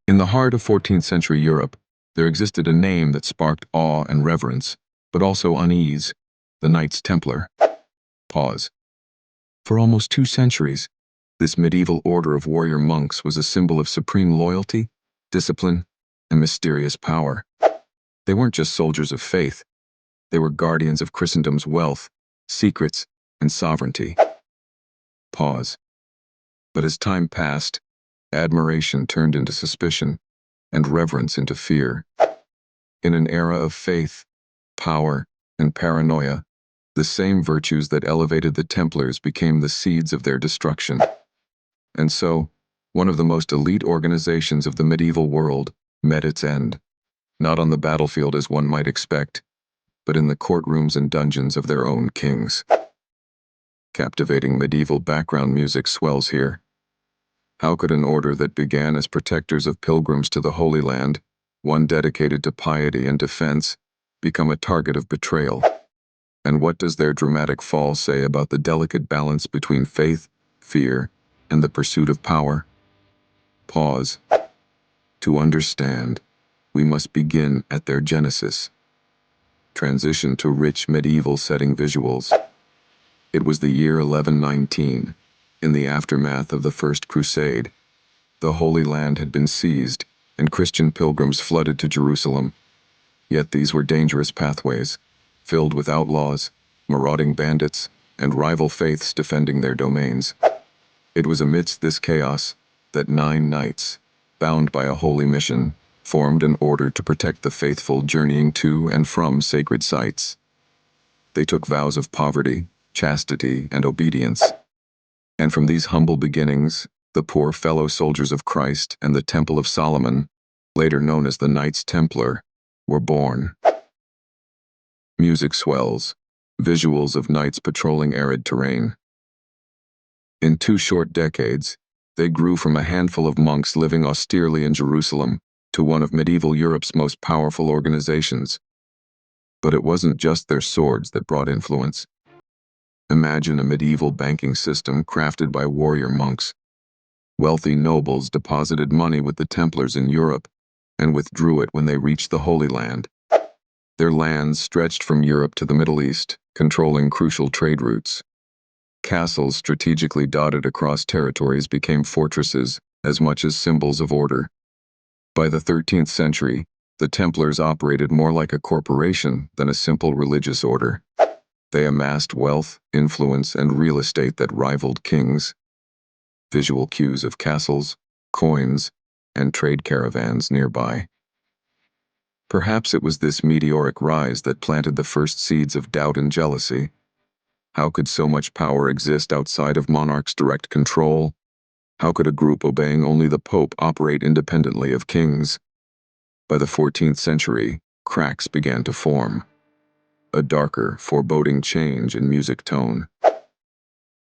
In the heart of 14th century Europe, there existed a name that sparked awe and reverence, but also unease: the Knights Templar. Pause. For almost 2 centuries, this medieval order of warrior monks was a symbol of supreme loyalty, discipline, and mysterious power. They weren't just soldiers of faith, they were guardians of Christendom's wealth, secrets, and sovereignty. Pause. But as time passed, admiration turned into suspicion, and reverence into fear. In an era of faith, power, and paranoia, the same virtues that elevated the Templars became the seeds of their destruction. And so, one of the most elite organizations of the medieval world met its end, not on the battlefield as one might expect, but in the courtrooms and dungeons of their own kings. Captivating medieval background music swells here. How could an order that began as protectors of pilgrims to the Holy Land, one dedicated to piety and defense, become a target of betrayal? And what does their dramatic fall say about the delicate balance between faith, fear, and the pursuit of power? Pause. To understand, we must begin at their genesis. Transition to rich medieval setting visuals. It was the year 1119, in the aftermath of the First Crusade. The Holy Land had been seized, and Christian pilgrims flooded to Jerusalem. Yet these were dangerous pathways, filled with outlaws, marauding bandits, and rival faiths defending their domains. It was amidst this chaos that 9 knights, bound by a holy mission, formed an order to protect the faithful journeying to and from sacred sites. They took vows of poverty, chastity, and obedience. And from these humble beginnings, the poor fellow soldiers of Christ and the Temple of Solomon, later known as the Knights Templar, were born. Music swells, visuals of knights patrolling arid terrain. In 2 short decades, they grew from a handful of monks living austerely in Jerusalem to one of medieval Europe's most powerful organizations. But it wasn't just their swords that brought influence. Imagine a medieval banking system crafted by warrior monks. Wealthy nobles deposited money with the Templars in Europe and withdrew it when they reached the Holy Land. Their lands stretched from Europe to the Middle East, controlling crucial trade routes. Castles strategically dotted across territories became fortresses as much as symbols of order. By the 13th century, the Templars operated more like a corporation than a simple religious order. They amassed wealth, influence, and real estate that rivaled kings. Visual cues of castles, coins, and trade caravans nearby. Perhaps it was this meteoric rise that planted the first seeds of doubt and jealousy. How could so much power exist outside of monarchs' direct control? How could a group obeying only the Pope operate independently of kings? By the 14th century, cracks began to form. A darker, foreboding change in music tone.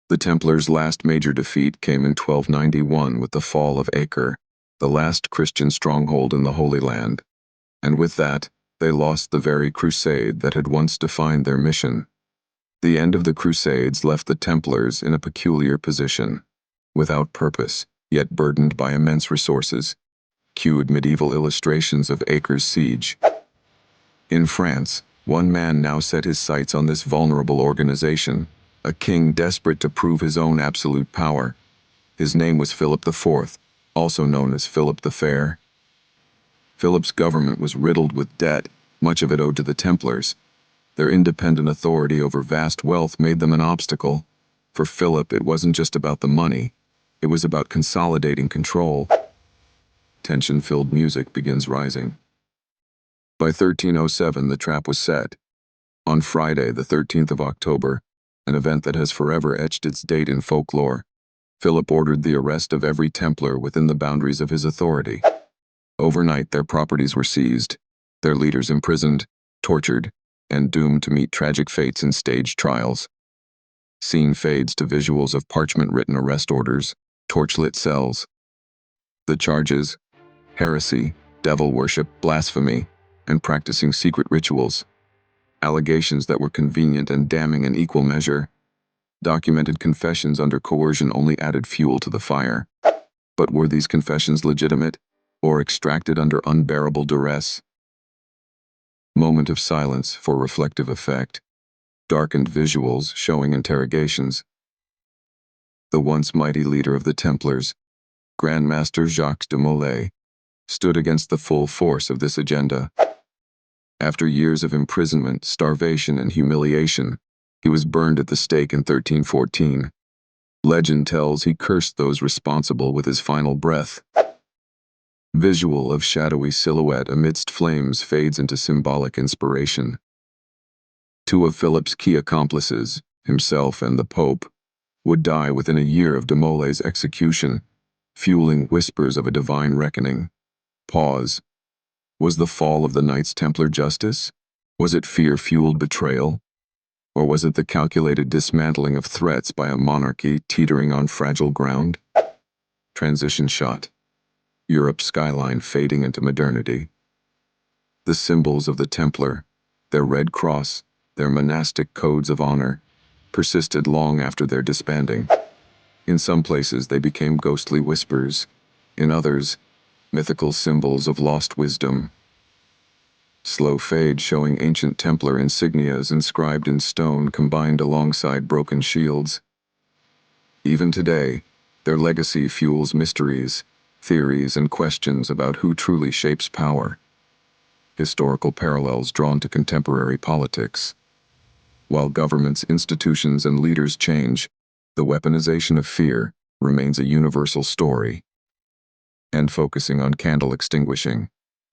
The Templars' last major defeat came in 1291 with the fall of Acre, the last Christian stronghold in the Holy Land. And with that, they lost the very crusade that had once defined their mission. The end of the Crusades left the Templars in a peculiar position, without purpose, yet burdened by immense resources. Cued medieval illustrations of Acre's siege. In France, one man now set his sights on this vulnerable organization, a king desperate to prove his own absolute power. His name was Philip IV, also known as Philip the Fair. Philip's government was riddled with debt, much of it owed to the Templars. Their independent authority over vast wealth made them an obstacle. For Philip, it wasn't just about the money, it was about consolidating control. Tension-filled music begins rising. By 1307, the trap was set. On Friday, the 13th of October, an event that has forever etched its date in folklore, Philip ordered the arrest of every Templar within the boundaries of his authority. Overnight, their properties were seized, their leaders imprisoned, tortured, and doomed to meet tragic fates in staged trials. Scene fades to visuals of parchment-written arrest orders, torchlit cells. The charges: heresy, devil worship, blasphemy, and practicing secret rituals. Allegations that were convenient and damning in equal measure. Documented confessions under coercion only added fuel to the fire. But were these confessions legitimate? or extracted under unbearable duress. Moment of silence for reflective effect. Darkened visuals showing interrogations. The once mighty leader of the Templars, Grand Master Jacques de Molay, stood against the full force of this agenda. After years of imprisonment, starvation, and humiliation, he was burned at the stake in 1314. Legend tells he cursed those responsible with his final breath. Visual of shadowy silhouette amidst flames fades into symbolic inspiration. Two of Philip's key accomplices, himself and the Pope, would die within a year of de Molay's execution, fueling whispers of a divine reckoning. Pause. Was the fall of the Knights Templar justice? Was it fear-fueled betrayal? Or was it the calculated dismantling of threats by a monarchy teetering on fragile ground? Transition shot. Europe's skyline fading into modernity. The symbols of the Templar, their red cross, their monastic codes of honor, persisted long after their disbanding. In some places they became ghostly whispers, in others, mythical symbols of lost wisdom. Slow fade showing ancient Templar insignias inscribed in stone combined alongside broken shields. Even today, their legacy fuels mysteries, theories, and questions about who truly shapes power. Historical parallels drawn to contemporary politics. While governments, institutions, and leaders change, the weaponization of fear remains a universal story. And focusing on candle extinguishing.